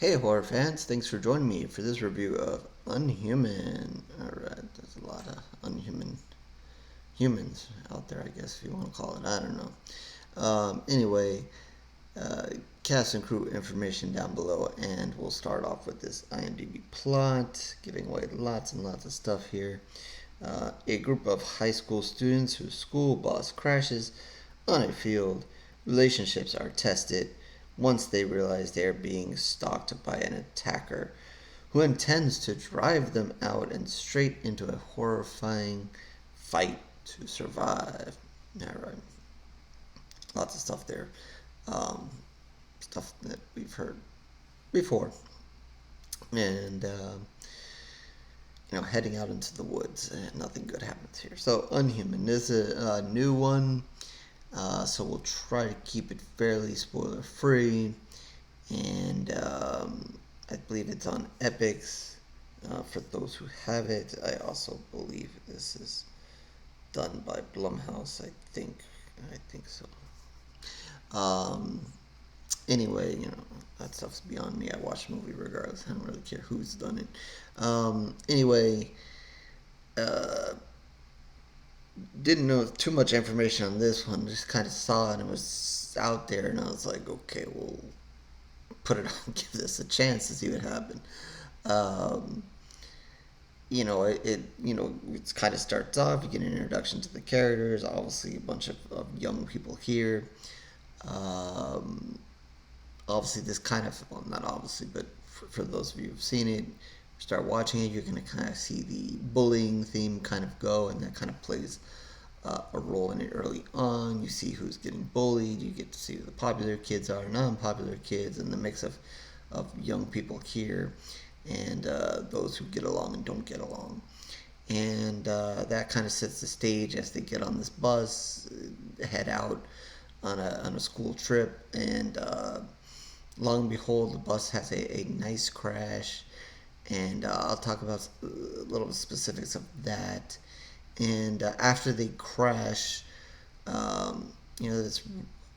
Hey horror fans, thanks for joining me for this review of Unhuman. Alright, there's a lot of unhuman humans out there, I guess, if you want to call it. I don't know. Anyway, uh, cast and crew information down below, and we'll start off with this IMDb plot, giving away lots and lots of stuff here. A group of high school students whose school bus crashes on a field. Relationships are tested once they realize they are being stalked by an attacker who intends to drive them out and straight into a horrifying fight to survive. Alright, lots of stuff there. Um, Stuff that we've heard before. And heading out into the woods, and nothing good happens here. So, Unhuman this is a new one, so we'll try to keep it fairly spoiler free. And I believe it's on Epics for those who have it. I also believe this is done by Blumhouse. I think so. Um, anyway, that stuff's beyond me. I watch the movie regardless. I don't really care who's done it. Anyway, uh, didn't know too much information on this one. Just kind of saw it and it was out there, and I was like, okay, we'll put it on, give this a chance to see what happened. Um, it kind of starts off. You get an introduction to the characters. Obviously, a bunch of young people here. Um, Obviously, this kind of, well, not obviously, but for those of you who've seen it, start watching it, you're going to kind of see the bullying theme kind of go, and that kind of plays a role in it early on. You see who's getting bullied. You get to see who the popular kids are, non-popular kids, and the mix of young people here, and those who get along and don't get along. And that kind of sets the stage as they get on this bus, head out on a school trip, and long and behold, the bus has a nice crash, and I'll talk about a little specifics of that. And after they crash, this,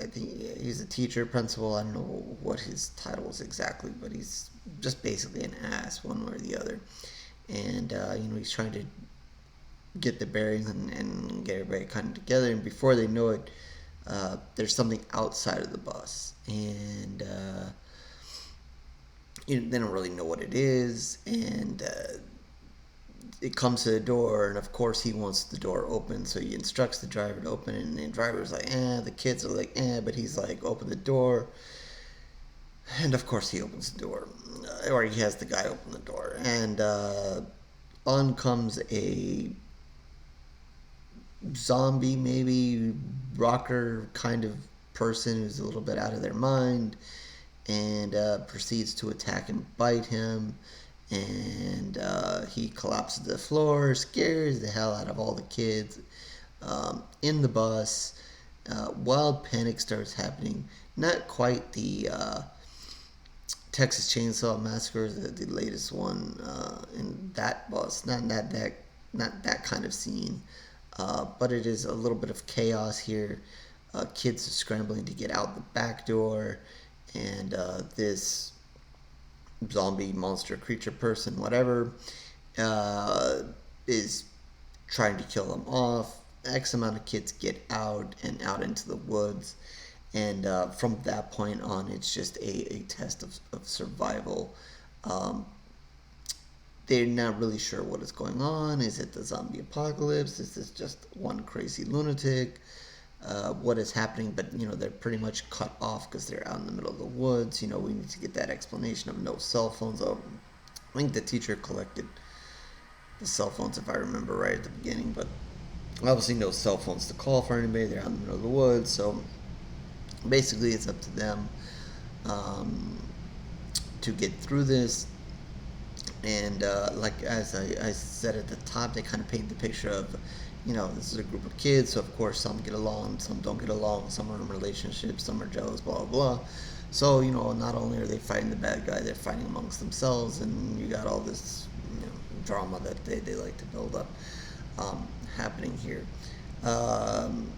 I think he's a teacher, principal. I don't know what his title is exactly, but he's just basically an ass, one way or the other. And he's trying to get the bearings and get everybody kind of together. And before they know it, there's something outside of the bus, and they don't really know what it is, and it comes to the door, and of course he wants the door open, so he instructs the driver to open it, and the driver's like, the kids are like, but he's like, open the door, and of course he opens the door, or he has the guy open the door, and on comes a zombie, maybe rocker kind of person who's a little bit out of their mind, and proceeds to attack and bite him. And he collapses to the floor, scares the hell out of all the kids in the bus. Wild panic starts happening. Not quite the Texas Chainsaw Massacre, the latest one in that bus. Not that kind of scene. But it is a little bit of chaos here. Kids are scrambling to get out the back door, and this zombie monster creature person, whatever, is trying to kill them off. X amount of kids get out and out into the woods, and from that point on, it's just a test of survival. Um, they're not really sure what is going on. Is it the zombie apocalypse? Is this just one crazy lunatic? What is happening? But they're pretty much cut off because they're out in the middle of the woods. We need to get that explanation of no cell phones. I think the teacher collected the cell phones, if I remember right at the beginning, but obviously no cell phones to call for anybody. They're out in the middle of the woods, so basically it's up to them um, to get through this. And like as I said at the top, they kind of paint the picture of, this is a group of kids, so of course some get along, some don't get along, some are in relationships, some are jealous, blah, blah, blah. So, not only are they fighting the bad guy, they're fighting amongst themselves, and you got all this, drama that they like to build up happening here. Um,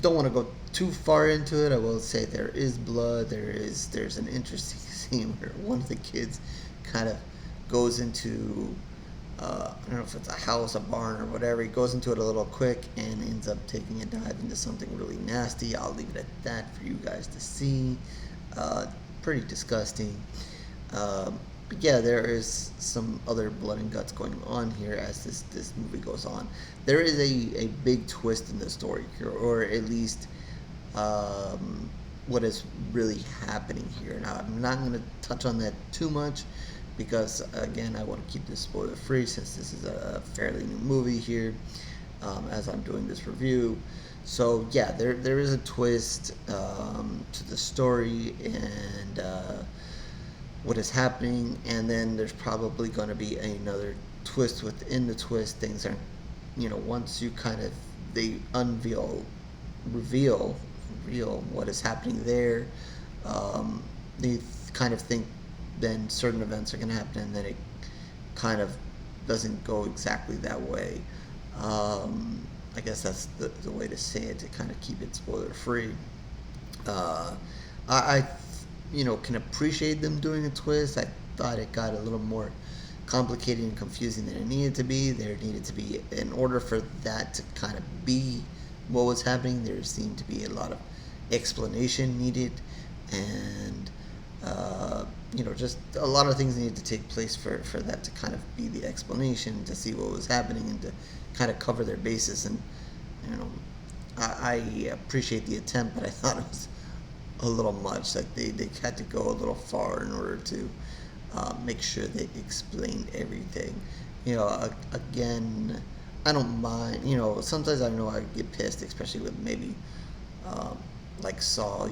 don't want to go too far into it. I will say there is blood. There's an interesting scene where one of the kids kind of goes into I don't know if it's a house, a barn, or whatever. He goes into it a little quick and ends up taking a dive into something really nasty. I'll leave it at that for you guys to see. Pretty disgusting. But yeah, there is some other blood and guts going on here as this movie goes on. There is a big twist in the story here, or at least what is really happening here. Now, I'm not going to touch on that too much because, again, I want to keep this spoiler free since this is a fairly new movie here as I'm doing this review. So, yeah, there is a twist to the story and what is happening, and then there's probably going to be another twist within the twist. Things are, once you kind of, they reveal what is happening there, they kind of think then certain events are going to happen, and then it kind of doesn't go exactly that way. I guess that's the way to say it, to kind of keep it spoiler free. I can appreciate them doing a twist. I thought it got a little more complicated and confusing than it needed to be. There needed to be, in order for that to kind of be what was happening, there seemed to be a lot of explanation needed, and just a lot of things needed to take place for that to kind of be the explanation, to see what was happening and to kind of cover their bases. And I appreciate the attempt, but I thought it was a little much. Like they had to go a little far in order to make sure they explained everything. Again, I don't mind. Sometimes I know I get pissed, especially with maybe like Saw.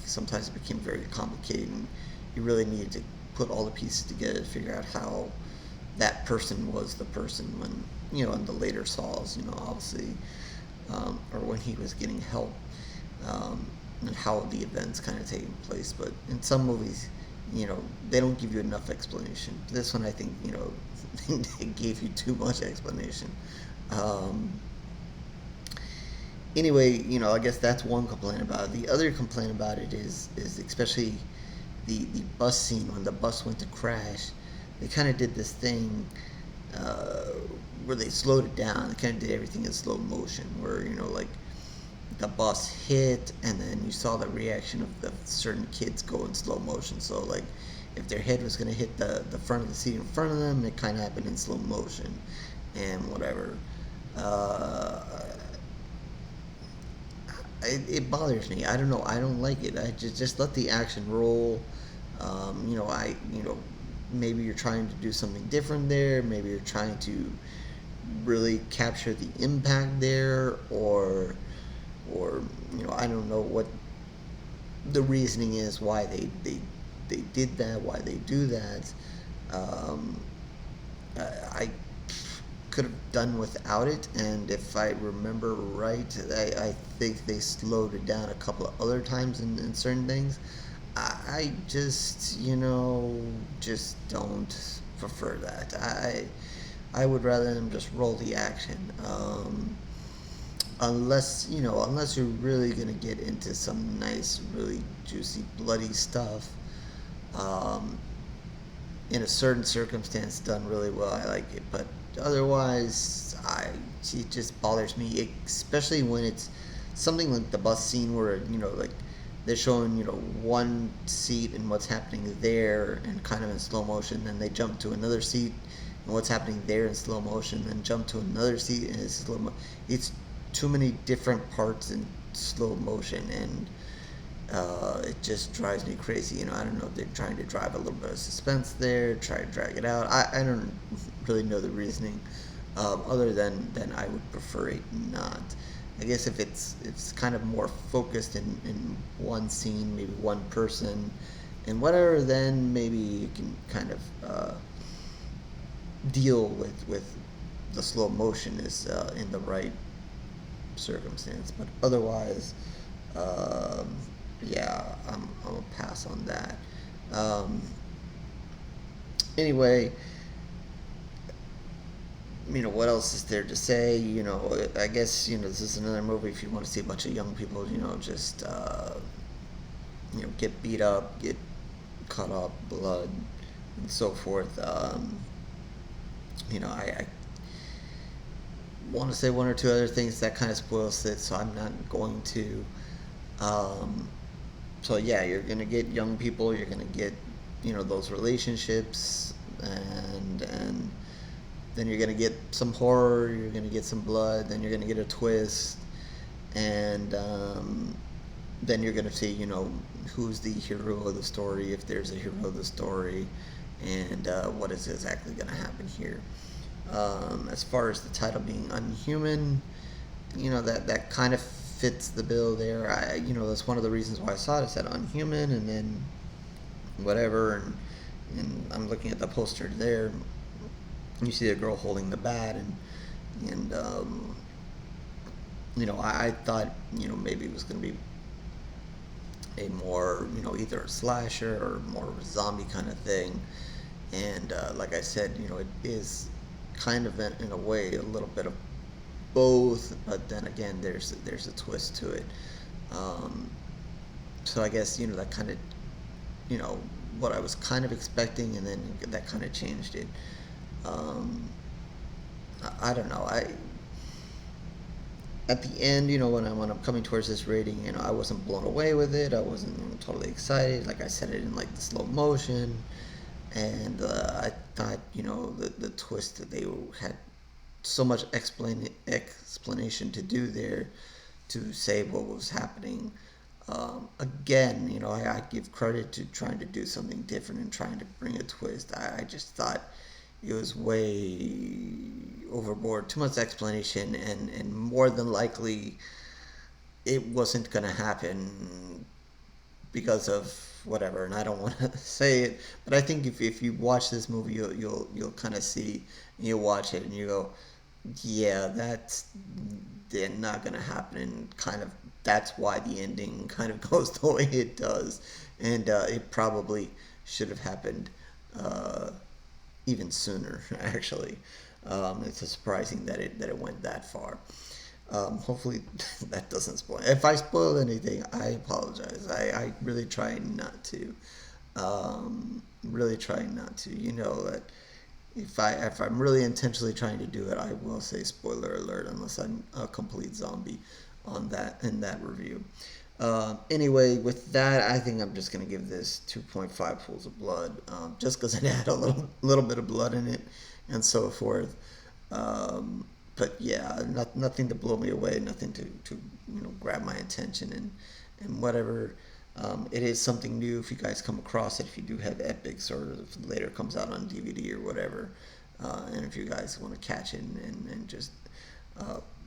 Sometimes it became very complicated, and you really needed to put all the pieces together to figure out how that person was the person when in the later Saws, obviously, or when he was getting help. And how the events kind of taking place. But in some movies, they don't give you enough explanation. This one, I think, they gave you too much explanation. Anyway, I guess that's one complaint about it. The other complaint about it is especially the bus scene when the bus went to crash. They kind of did this thing where they slowed it down. They kind of did everything in slow motion, where like the bus hit, and then you saw the reaction of the certain kids go in slow motion. So like if their head was going to hit the front of the seat in front of them, it kind of happened in slow motion and whatever. It bothers me. I don't know. I don't like it. I just let the action roll. Maybe you're trying to do something different there. Maybe you're trying to really capture the impact there, or I don't know what the reasoning is why they did that, why they do that. I could have done without it, and if I remember right, I think they slowed it down a couple of other times in certain things. I just just don't prefer that. I would rather them just roll the action. Unless you're really gonna get into some nice, really juicy, bloody stuff, in a certain circumstance done really well, I like it. But otherwise, it just bothers me, especially when it's something like the bus scene where like they're showing one seat and what's happening there and kind of in slow motion, then they jump to another seat and what's happening there in slow motion, then jump to another seat and it's slow motion. It's too many different parts in slow motion, and it just drives me crazy. I don't know if they're trying to drive a little bit of suspense there, try to drag it out. I don't really know the reasoning, other than I would prefer it not. I guess if it's kind of more focused in one scene, maybe one person, and whatever, then maybe you can kind of deal with the slow motion is in the right circumstance. But otherwise, yeah, I'm gonna pass on that. Anyway, what else is there to say? I guess, this is another movie if you want to see a bunch of young people, just, get beat up, get cut off, blood, and so forth. I want to say one or two other things that kind of spoils it, so I'm not going to. Um, so yeah, you're gonna get young people. You're gonna get, those relationships, and then you're gonna get some horror. You're gonna get some blood. Then you're gonna get a twist, and then you're gonna see, who's the hero of the story, if there's a hero of the story, and what is exactly gonna happen here. As far as the title being Unhuman, that kind of fits the bill there. That's one of the reasons why I saw it. I said Unhuman, and then whatever, and I'm looking at the poster there. You see a girl holding the bat, and I thought, maybe it was going to be a more, either a slasher or more of a zombie kind of thing. And like I said, it is kind of in a way a little bit of both, but then again, there's a twist to it. Um, so I guess, that kind of, you know what I was kind of expecting, and then that kind of changed it. Um, I don't know. I At the end, when I'm coming towards this rating, I wasn't blown away with it. I wasn't totally excited. Like I said, I didn't like the slow motion, and I thought, the twist that they had so much explanation to do there to say what was happening. Again, I give credit to trying to do something different and trying to bring a twist. I just thought it was way overboard, too much explanation, and more than likely it wasn't going to happen because of whatever. And I don't want to say it, but I think if you watch this movie, you'll kind of see, and you'll watch it and you go, yeah, that's not going to happen, and kind of that's why the ending kind of goes the way it does, and it probably should have happened uh, even sooner. Actually, it's surprising that it went that far. Hopefully, that doesn't spoil. If I spoil anything, I apologize. I really try not to. Really try not to. That if I'm really intentionally trying to do it, I will say spoiler alert, unless I'm a complete zombie on that in that review. Anyway, with that, I think I'm just gonna give this 2.5 pools of blood, just because it had a little bit of blood in it, and so forth. But yeah, nothing to blow me away, nothing to grab my attention, and whatever. It is something new if you guys come across it, if you do have Epics, or if it later comes out on DVD or whatever, and if you guys want to catch it and just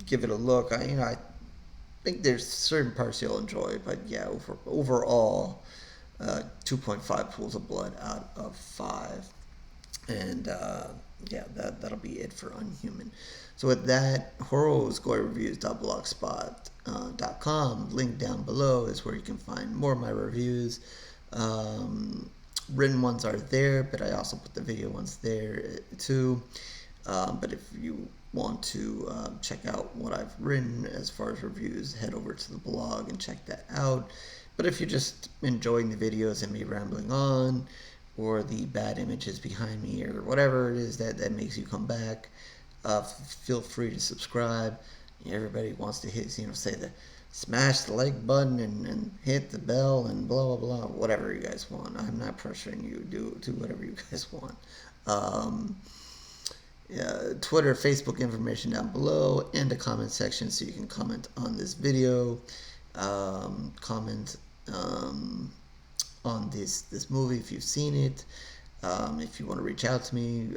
give it a look. I think there's certain parts you'll enjoy, but yeah, overall, 2.5 pools of blood out of 5. And yeah, that'll be it for Unhuman. So with that, horrorgoerreviews.blogspot.com. Link down below is where you can find more of my reviews. Written ones are there, but I also put the video ones there too. But if you want to check out what I've written as far as reviews, head over to the blog and check that out. But if you're just enjoying the videos and me rambling on, or the bad images behind me, or whatever it is that makes you come back, feel free to subscribe. Everybody wants to hit, say smash the like button and hit the bell and blah blah blah, whatever you guys want. I'm not pressuring you. Do whatever you guys want. Twitter, Facebook information down below, and a comment section so you can comment on this video, comment on this movie if you've seen it. If you want to reach out to me,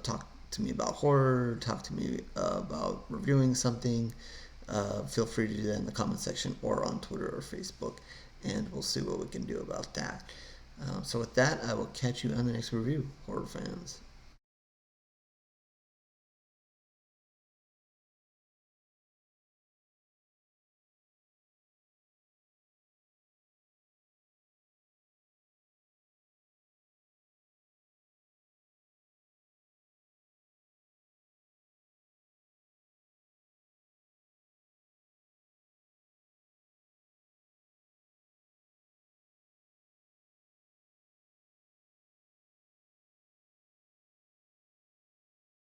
talk to me about horror, talk to me about reviewing something, feel free to do that in the comment section or on Twitter or Facebook, and we'll see what we can do about that. So with that, I will catch you on the next review, horror fans.